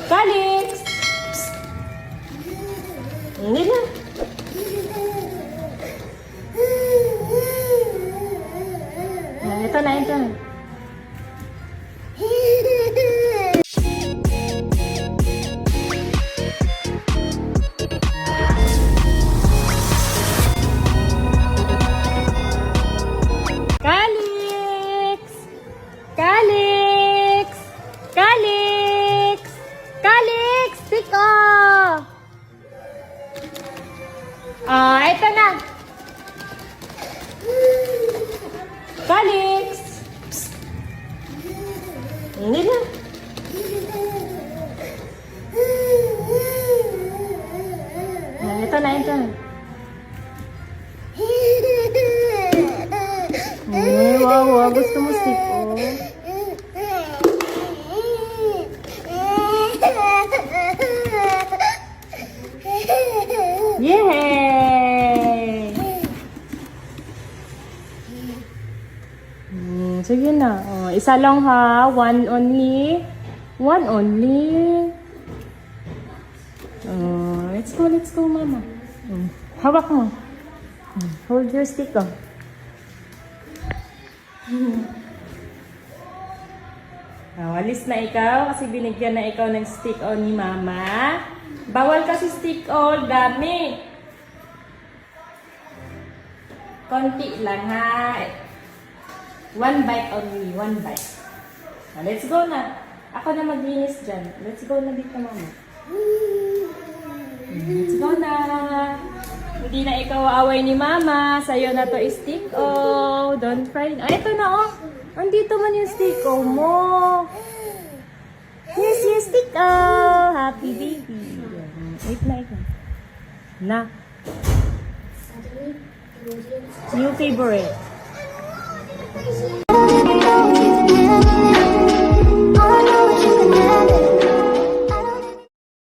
Calix! Psst. Hindi na. Ito na, ito na. Calix! Calix! Calix! Calix! Tiko! Ito na. Calix! Psst. Hindi na. Ito na, ito na. Wow, gusto mo stick, oh. Yay! Sige na. Oh, isa lang ha. One only. One only. Let's go, mama. Hawak mo. Hold your stick, oh. Alis na ikaw kasi binigyan na ikaw ng stick on ni mama. Bawal kasi stick on, dami. Konti lang ha. One bite only, one bite. Let's go na. Ako na maglinis dyan. Let's go na dito, mama. Let's go na. Hindi na ikaw aaway ni mama. Sa'yo na to stick oh. Don't cry. Ito na oh. Andito man yung stick oh mo. Yes, yung stick oh. Happy baby. Wait na ikaw. Na. New favorite.